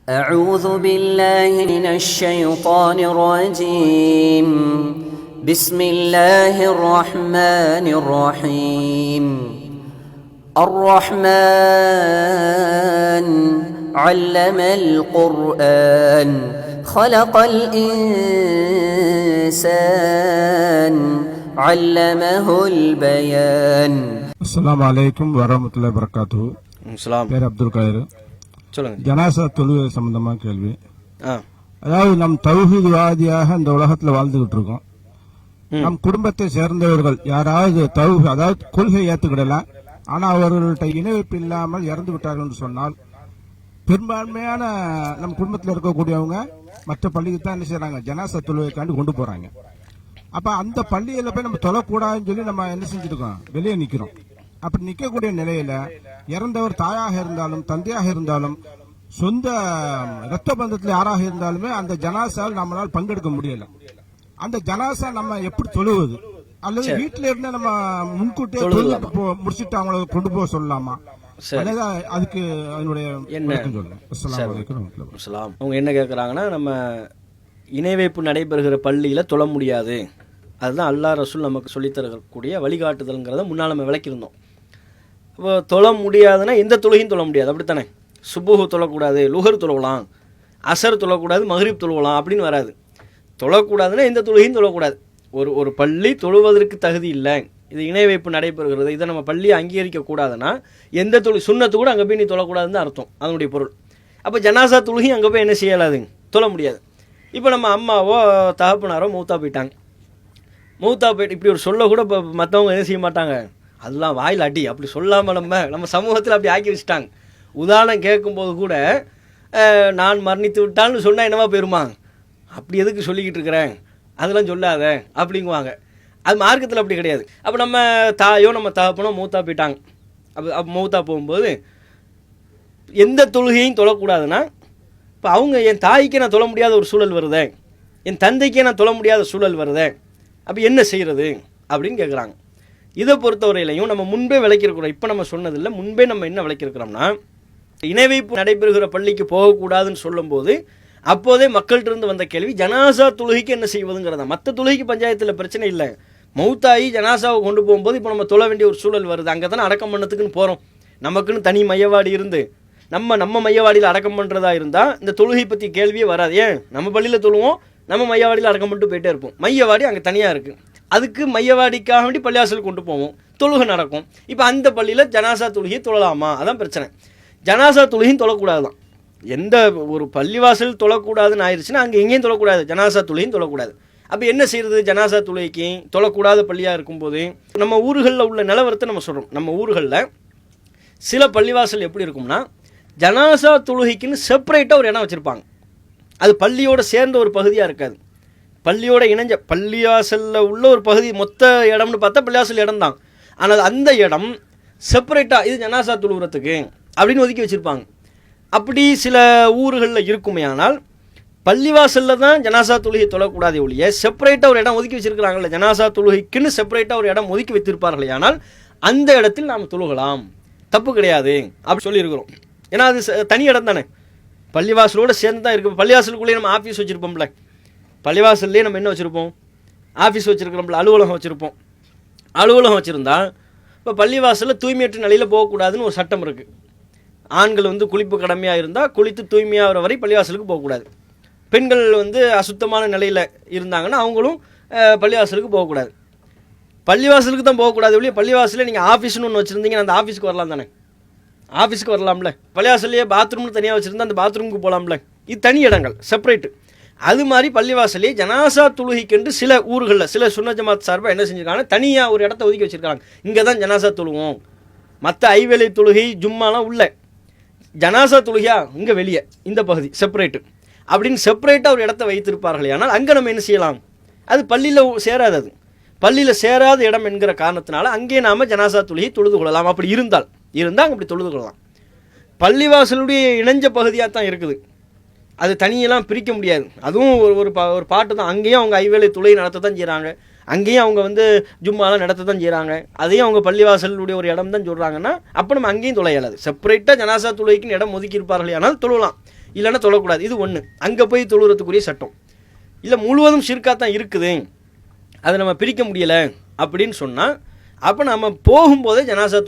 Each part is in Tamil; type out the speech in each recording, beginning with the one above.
أعوذ بالله من الشيطان الرجيم بسم الله الرحمن الرحيم الرحمن علم القرآن خلق الإنسان علمه البيان. அஸ்ஸலாமு அலைக்கும் வரஹ்மத்துல்லாஹி வபரகாத்துஹு. பேர் அப்துல் காதர். சொல்லுங்க. ஜனாசா தொழுகை சம்பந்தமான கேள்வி. அதாவது நம் தௌஹீத்வாதியாக இந்த உலகத்துல வாழ்ந்துகிட்டு இருக்கோம். நம் குடும்பத்தை சேர்ந்தவர்கள் யாராவது அதாவது கொள்கை ஏத்துக்கிடலாம், ஆனா அவர்கள்ட்ட இணை வைப்பு இல்லாமல் இறந்து விட்டார்கள் என்று சொன்னால் பெரும்பான்மையான நம் குடும்பத்தில் இருக்கக்கூடியவங்க மற்ற பள்ளிக்கு தான் என்ன செய்யறாங்க, ஜனாசா தொழுகைக்காண்டி கொண்டு போறாங்க. அப்ப அந்த பள்ளியில போய் நம்ம தொழக்கூடாதுன்னு சொல்லி நம்ம என்ன செஞ்சிருக்கோம், வெளியே நிக்கிறோம். அப்படி நிக்கக்கூடிய நிலையில இறந்தவர் தாயாக இருந்தாலும் தந்தையாக இருந்தாலும் சொந்த இரத்த பந்தத்தில் யாராக இருந்தாலுமே அந்த ஜனாசாவில் நம்மளால் பங்கெடுக்க முடியல. அந்த ஜனாசா நம்ம எப்படி தொழுவது, அல்லது வீட்டில இருந்து நம்ம முன்கூட்டியே முடிச்சுட்டு அவங்களை கொண்டு போக சொல்லலாமா? அதுக்கு அதனுடைய அவங்க என்ன கேட்கறாங்கன்னா, நம்ம இணை வைப்பு நடைபெறுகிற பள்ளியில தொழ முடியாது, அதுதான் அல்லாஹ் ரசூல் நமக்கு சொல்லித் தரக்கூடிய வழிகாட்டுதல்ங்கிறத முன்னால் நம்ம விளக்கியிருந்தோம். இப்போ தொழ முடியாதுன்னா எந்த தொழுகையும் தொழ முடியாது, அப்படித்தானே? சுபுஹு தொழக்கூடாது, லுஹர் தொழலாம், அசர் தொழக்கூடாது, மஹ்ரிப் தொழுவலாம் அப்படின்னு வராது. தொழக்கூடாதுன்னா எந்த தொழுகையும் தொழக்கூடாது. ஒரு பள்ளி தொழுவதற்கு தகுதி இல்லை, இது இணை வைப்பு நடைபெறுகிறது, இதை நம்ம பள்ளியை அங்கீகரிக்க கூடாதுன்னா எந்த சுன்னத்து கூட அங்கே போய் நீ தொழக்கூடாதுன்னு அர்த்தம், அதனுடைய பொருள். அப்போ ஜனாசா தொழுகையும் அங்கே போய் என்ன செய்யலாது, தொழ முடியாது. இப்போ நம்ம அம்மாவோ தகப்பனாரோ மூத்தா போயிட்டாங்க, மூத்தா போயிட்டு இப்படி ஒரு சொல்ல கூட இப்போ மற்றவங்க என்ன செய்ய மாட்டாங்க, அதெல்லாம் வாயில் அடி அப்படி சொல்லாமல் நம்ம சமூகத்தில் அப்படி ஆக்கி வச்சுட்டாங்க. உதாரணம் கேட்கும்போது கூட நான் மரணித்து விட்டான்னு சொன்னால் என்னவா போயிருமா, அப்படி எதுக்கு சொல்லிக்கிட்டு இருக்கிறேன், அதெல்லாம் சொல்லாத அப்படிங்குவாங்க. அது மார்க்கத்தில் அப்படி கிடையாது. அப்போ நம்ம தாயோ நம்ம தகப்பனோ மூத்தா போயிட்டாங்க, அப்போ மூத்தா போகும்போது எந்த தொழுகையும் தொழக்கூடாதுன்னா, இப்போ அவங்க என் தாய்க்கே நான் தொழ முடியாத ஒரு சூழல் வருதே, என் தந்தைக்கே நான் தொழ முடியாத சூழல் வருதே, அப்போ என்ன செய்கிறது அப்படின்னு கேட்குறாங்க. இதை பொறுத்தவரையிலையும் நம்ம முன்பே விளக்கியிருக்கிறோம். இப்போ நம்ம சொன்னதில்லை, முன்பே நம்ம என்ன விளக்கியிருக்கிறோம்னா, இணை வைப்பு நடைபெறுகிற பள்ளிக்கு போகக்கூடாதுன்னு சொல்லும்போது அப்போதே மக்கள்கிட்ட இருந்து வந்த கேள்வி ஜனாசா தொழுகைக்கு என்ன செய்வதுங்கிறதா. மற்ற தொழுகைக்கு பஞ்சாயத்தில் பிரச்சனை இல்லை, மௌத்தாயி ஜனாசாவை கொண்டு போகும்போது இப்போ நம்ம தொழ வேண்டிய ஒரு சூழல் வருது, அங்கே தானே அடக்கம் பண்ணத்துக்குன்னு போகிறோம். நமக்குன்னு தனி மையவாடி இருந்து நம்ம மையவாடியில் அடக்கம் பண்ணுறதா இருந்தால் இந்த தொழுகை பற்றி கேள்வியே வராது. ஏன், நம்ம பள்ளியில் தொழுவோம், நம்ம மையவாடியில் அடக்கம் பண்ணிட்டு போயிட்டே இருப்போம். மையவாடி அங்கே தனியாக இருக்குது, அதுக்கு மையவாடிக்காக வேண்டி பள்ளியாசல் கொண்டு போவோம், தொழுகை நடக்கும். இப்போ அந்த பள்ளியில் ஜனாசா தொழுகையை தொழலாமா, அதான் பிரச்சனை. ஜனாசா தொழுகையும் தொழக்கூடாது தான். எந்த ஒரு பள்ளிவாசல் தொழக்கூடாதுன்னு ஆயிடுச்சுன்னா அங்கே எங்கேயும் தொழக்கூடாது, ஜனாசா தொழுகையும் தொழக்கூடாது. அப்போ என்ன செய்கிறது, ஜனாசா தொழுகைக்கு தொழக்கூடாத பள்ளியாக இருக்கும்போது நம்ம ஊர்களில் உள்ள நிலவரத்தை நம்ம சொல்கிறோம். நம்ம ஊர்களில் சில பள்ளிவாசல் எப்படி இருக்கும்னா, ஜனாசா தொழுகைக்குன்னு செப்பரேட்டாக ஒரு இடம் வச்சுருப்பாங்க. அது பள்ளியோடு சேர்ந்த ஒரு பகுதியாக இருக்காது, பள்ளியோட இணைஞ்ச பள்ளிவாசலில் உள்ள ஒரு பகுதி. மொத்த இடம்னு பார்த்தா பள்ளிவாசல் இடம் தான், ஆனால் அந்த இடம் செப்பரேட்டாக இது ஜனாசா தொழுகிறதுக்கு அப்படின்னு ஒதுக்கி வச்சுருப்பாங்க. அப்படி சில ஊர்களில் இருக்குமே, ஆனால் பள்ளிவாசலில் தான் ஜனாசா தொழுகை தொழக்கூடாதே ஒழிய செப்பரேட்டாக ஒரு இடம் ஒதுக்கி வச்சுருக்கிறாங்கல்ல, ஜனாசா தொழுகைக்குன்னு செப்பரேட்டாக ஒரு இடம் ஒதுக்கி வைத்திருப்பார்களே, ஆனால் அந்த இடத்தில் நாம் தொழுகலாம், தப்பு கிடையாது அப்படி சொல்லியிருக்கிறோம். ஏன்னா அது தனி இடம் தானே, பள்ளிவாசலோடு சேர்ந்து தான் இருக்குது. பள்ளிவாசலுக்குள்ளேயே நம்ம ஆஃபீஸ் வச்சுருப்போம்ல, பள்ளிவாசல்லே நம்ம என்ன வச்சுருப்போம், ஆஃபீஸ் வச்சுருக்கிறோம்ல, அலுவலகம் வச்சுருப்போம். அலுவலகம் வச்சுருந்தா இப்போ பள்ளிவாசலில் தூய்மையற்ற நிலையில் போகக்கூடாதுன்னு ஒரு சட்டம் இருக்குது. ஆண்கள் குளிப்பு கடமையாக இருந்தால் குளித்து தூய்மையாகிற வரை பள்ளிவாசலுக்கு போகக்கூடாது. பெண்கள் அசுத்தமான நிலையில் இருந்தாங்கன்னா அவங்களும் பள்ளிவாசலுக்கு போகக்கூடாது. பள்ளிவாசலுக்கு தான் போகக்கூடாது ஒழிய பள்ளிவாசலில் நீங்கள் ஆஃபீஸ்னு ஒன்று வச்சுருந்தீங்கன்னா அந்த ஆஃபீஸ்க்கு வரலாம் தானே, ஆஃபீஸ்க்கு வரலாம்ல. பள்ளிவாசல்லையே பாத்ரூம்னு தனியாக வச்சுருந்தா அந்த பாத்ரூமுக்கு போகலாம்ல. இது தனி இடங்கள், செப்பரேட்டு. அது மாதிரி பள்ளிவாசலே ஜனாசா தொழுகைக்கென்று சில ஊர்களில் சில சுன்ன ஜமாத் சார்பாக என்ன செஞ்சுருக்காங்க, தனியாக ஒரு இடத்த ஒதுக்கி வச்சுருக்காங்க. இங்கே தான் ஜனாசா தொழுவோம், மற்ற ஐவேளை தொழுகை ஜும்மாலாம் உள்ள, ஜனாசா தொழுகையா இங்கே வெளியே இந்த பகுதி செப்பரேட்டு அப்படின்னு செப்பரேட்டாக ஒரு இடத்த வைத்திருப்பார்கள். ஆனால் அங்கே நம்ம என்ன செய்யலாம், அது பள்ளியில் சேராது, அது பள்ளியில் சேராத இடம் என்கிற காரணத்தினால அங்கே நாம் ஜனாசா தொழுகை தொழுது கொள்ளலாம். அப்படி இருந்தால் அப்படி தொழுது கொள்ளலாம். பள்ளிவாசலுடைய இணைஞ்ச பகுதியாக தான் இருக்குது, அது தனியெல்லாம் பிரிக்க முடியாது. அதுவும் ஒரு பாட்டு தான். அங்கேயும் அவங்க ஐவேளை தொழுகை நடத்த தான் செய்கிறாங்க, அங்கேயும் அவங்க ஜும்மாலாம் நடத்த தான் செய்கிறாங்க, அதையும் அவங்க பள்ளிவாசலுடைய ஒரு இடம் தான் சொல்கிறாங்கன்னா அப்போ நம்ம அங்கேயும் தொழ இயலாது. செப்பரேட்டாக ஜனாசா தொழுகைக்குன்னு இடம் ஒதுக்கி இருப்பார்கள், ஆனால் தொழலாம். இல்லைன்னா தொழக்கூடாது. இது ஒன்று. அங்கே போய் தொழுகிறதுக்குரிய சட்டம். இல்லை முழுவதும் ஷிர்காக தான் இருக்குது, அதை நம்ம பிரிக்க முடியலை அப்படின்னு சொன்னால், அப்போ நம்ம போகும்போதே ஜனாசா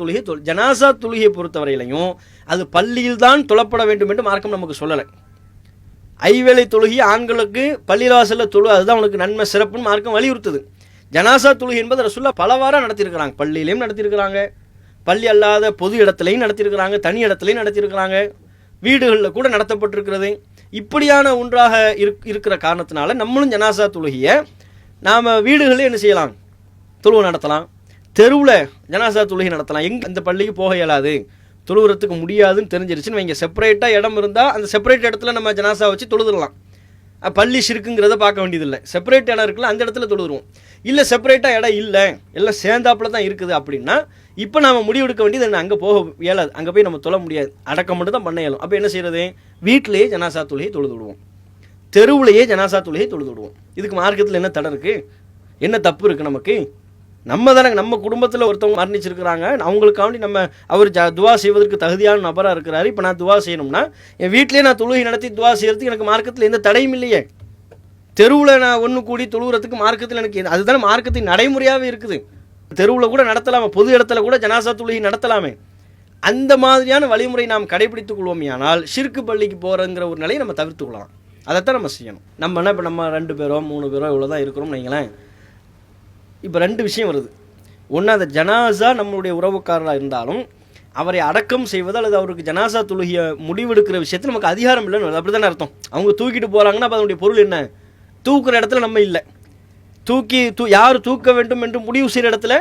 தொழுகையை பொறுத்தவரையிலையும் அது பள்ளியில் தான் தொழப்பட வேண்டும் என்று மார்க்கம் நமக்கு சொல்லலை. ஐவேளை தொழுகை ஆண்களுக்கு பள்ளிவாசலில் தொழு, அதுதான் அவனுக்கு நன்மை சிறப்புன்னு மார்க்கம் வலியுறுத்துது. ஜனாசா தொழுகை என்பது ரசூலுல்லாஹ் பலவாறாக நடத்தியிருக்கிறாங்க. பள்ளியிலையும் நடத்தியிருக்கிறாங்க, பள்ளி அல்லாத பொது இடத்துலையும் நடத்தியிருக்கிறாங்க, தனி இடத்துலையும் நடத்தியிருக்கிறாங்க, வீடுகளில் கூட நடத்தப்பட்டிருக்கிறது. இப்படியான ஒன்றாக இருக்கிற காரணத்தினால நம்மளும் ஜனாசா தொழுகையை நாம் வீடுகளில் என்ன செய்யலாம், தொழுவை நடத்தலாம். தெருவில் ஜனாசா தொழுகை நடத்தலாம். எங்கே அந்த பள்ளிக்கு போக இயலாது, தொழுகிறதுக்கு முடியாதுன்னு தெரிஞ்சிருச்சுன்னு வைங்க, செப்பரேட்டாக இடம் இருந்தால் அந்த செப்பரேட் இடத்துல நம்ம ஜனாசா வச்சு தொழுதுடலாம். பள்ளி ஷிர்க்குங்கிறத பார்க்க வேண்டியதில்லை. செப்பரேட் இடம் இருக்குல்ல, அந்த இடத்துல தொழுதுருவோம். இல்லை செப்பரேட்டாக இடம் இல்லை, எல்லாம் சேர்ந்தாப்புல தான் இருக்குது அப்படின்னா இப்போ நம்ம முடிவெடுக்க வேண்டியது என்ன, அங்கே போக இயலாது, அங்கே போய் நம்ம தொழ முடியாது, அடக்கம் மட்டும் தான் பண்ண இயலும். அப்போ என்ன செய்யறது, வீட்டிலேயே ஜனாசா தொழுகை தொழுது விடுவோம், தெருவுலையே ஜனாசா தொழுகை தொழுது விடுவோம். இதுக்கு மார்க்கத்தில் என்ன தடை இருக்குது, என்ன தப்பு இருக்குது நமக்கு? நம்ம தானே, நம்ம குடும்பத்தில் ஒருத்தவங்க மரணிச்சிருக்கிறாங்க, அவங்களுக்காண்டி நம்ம அவர் துவா செய்வதற்கு தகுதியான நபராக இருக்கிறாரு. இப்போ நான் துவா செய்யணும்னா என் வீட்டிலே நான் தொழுகை நடத்தி துவா செய்யறதுக்கு எனக்கு மார்க்கத்தில் எந்த தடையும் இல்லையே. தெருவில் நான் ஒன்று கூடி தொழுகிறதுக்கு மார்க்கத்தில் எனக்கு அதுதானே மார்க்கத்தின் நடைமுறையாகவே இருக்குது. தெருவில் கூட நடத்தலாமே, பொது இடத்துல கூட ஜனாசா தொழுகை நடத்தலாமே. அந்த மாதிரியான வழிமுறை நாம் கடைபிடித்துக் கொள்வோமே, ஆனால் ஷிர்கு பள்ளிக்கு போகிறங்கிற ஒரு நிலையை நம்ம தவிர்த்து கொள்ளலாம். அதைத்தான் நம்ம செய்யணும். நம்ம என்ன, இப்போ நம்ம 2 பேரோ 3 பேரோ இவ்வளோ தான் இருக்கிறோம்னு வைங்களேன். இப்போ 2 விஷயம் வருது. ஒன்று, அந்த ஜனாசா நம்மளுடைய உறவுக்காரராக இருந்தாலும் அவரை அடக்கம் செய்வது அல்லது அவருக்கு ஜனாசா தொழுகையை முடிவெடுக்கிற விஷயத்தில் நமக்கு அதிகாரம் இல்லைன்னு வருது. அப்படி தானே அர்த்தம். அவங்க தூக்கிட்டு போகிறாங்கன்னா அப்போ அதனுடைய பொருள் என்ன, தூக்குற இடத்துல நம்ம இல்லை, யார் தூக்க வேண்டும் என்று முடிவு செய்கிற இடத்துல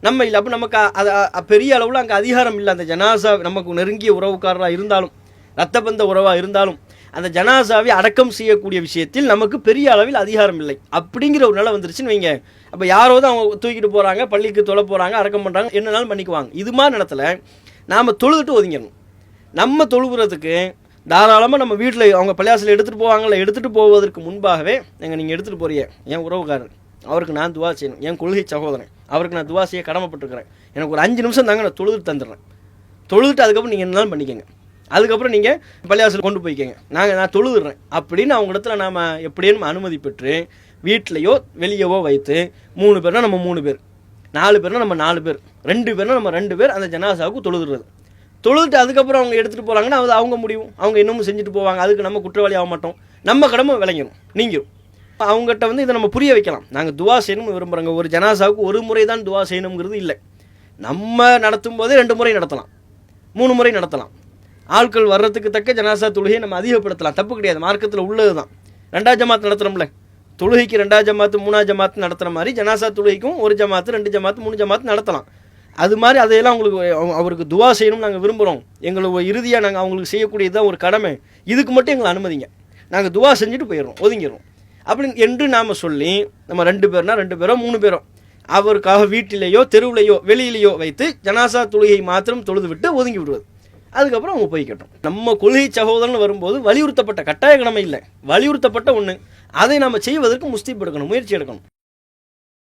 நம்ம இல்லை. அப்போ நமக்கு அது பெரிய அளவில் அங்கே அதிகாரம் இல்லை. அந்த ஜனாசா நமக்கு நெருங்கிய உறவுக்காரராக இருந்தாலும், ரத்தபந்த உறவாக இருந்தாலும், அந்த ஜனாசாவை அடக்கம் செய்யக்கூடிய விஷயத்தில் நமக்கு பெரிய அளவில் அதிகாரம் இல்லை. அப்படிங்கிற ஒரு நிலை வந்துருச்சுன்னு வைங்க. அப்போ யாரோ தான் அவங்க தூக்கிட்டு போகிறாங்க, பள்ளிக்கு தொலை போகிறாங்க, அடக்கம் பண்ணுறாங்க, என்னன்னாலும் பண்ணிக்குவாங்க. இது மாதிரி இடத்துல நாம் தொழுதுட்டு ஒதுங்கிடணும். நம்ம தொழுகிறதுக்கு தாராளமாக நம்ம வீட்டில் அவங்க பள்ளியாசில் எடுத்துகிட்டு போவாங்களே, எடுத்துகிட்டு போவதற்கு முன்பாகவே நீங்கள் எடுத்துகிட்டு போறிய என் உறவுக்காரர், அவருக்கு நான் துவா செய்யணும், என் கொள்கை சகோதரன், அவருக்கு நான் துவா செய்ய கடமைப்பட்டிருக்கிறேன், எனக்கு ஒரு 5 நிமிஷம் தாங்க நான் தொழுதுட்டு தந்துடுறேன், தொழுதுட்டு அதுக்கப்புறம் நீங்கள் என்னன்னாலும் பண்ணிக்கங்க, அதுக்கப்புறம் நீங்கள் பள்ளியாசில் கொண்டு போய்க்கங்க, நான் தொழுதுறேன் அப்படின்னு அவங்க இடத்துல நாம் எப்படியும் அனுமதி பெற்று வீட்டிலையோ வெளியவோ வைத்து 3 பேர்னா நம்ம 3 பேர், 4 பேர்னா நம்ம 4 பேர், 2 பேர்னா நம்ம 2 பேர் அந்த ஜனாசாவுக்கு தொழுதுறது. தொழுதுட்டு அதுக்கப்புறம் அவங்க எடுத்துகிட்டு போகிறாங்கன்னா அது அவங்க முடியும், அவங்க இன்னமும் செஞ்சுட்டு போவாங்க, அதுக்கு நம்ம குற்றவாளி ஆக மாட்டோம், நம்ம கடமை விளங்கிடும் நீங்கிடும். அவங்ககிட்ட இதை நம்ம புரிய வைக்கலாம். நாங்கள் துவா செய்யணும்னு விரும்புகிறோங்க, ஒரு ஜனாசாவுக்கு ஒரு முறை தான் துவா செய்யணுங்கிறது இல்லை, நம்ம நடத்தும் போதே 2 முறை நடத்தலாம், 3 முறை நடத்தலாம். ஆட்கள் வர்றதுக்கு தக்க ஜனாசா தொழுகையை நம்ம அதிகப்படுத்தலாம், தப்பு கிடையாது, மார்க்கத்தில் உள்ளது தான். 2 ஜமாத் நடத்துகிறோம்ல, தொழுகைக்கு 2 ஜமாத்து 3 ஜமாத்து நடத்துகிற மாதிரி ஜனாசா தொழுகைக்கும் 1 ஜமாத்து 2 ஜமாத்து 3 ஜமாத்து நடத்தலாம். அது மாதிரி அதையெல்லாம் அவருக்கு துவா செய்யணும்னு நாங்கள் விரும்புகிறோம், எங்களுக்கு இறுதியாக நாங்கள் அவங்களுக்கு செய்யக்கூடியதான் ஒரு கடமை, இதுக்கு மட்டும் எங்களை அனுமதிங்க, நாங்கள் துவா செஞ்சுட்டு போயிடுறோம், ஒதுங்கிடுறோம் அப்படின்னு என்று நாம் சொல்லி நம்ம 2 பேர்னா 2 பேரோ 3 பேரோ அவருக்காக வீட்டிலேயோ தெருவிலையோ வெளியிலேயோ வைத்து ஜனாசா தொழுகை மாத்திரம் தொழுது விட்டு ஒதுங்கி விடுவது. அதுக்கப்புறம் அவங்க போய்க்கட்டும். நம்ம கொள்கை சகோதரன் வரும்போது வலியுறுத்தப்பட்ட கட்டாய கடமை இல்லை, வலியுறுத்தப்பட்ட ஒன்று, அதை நம்ம செய்வதற்கு முஸ்தீப் எடுக்கணும், முயற்சி எடுக்கணும்.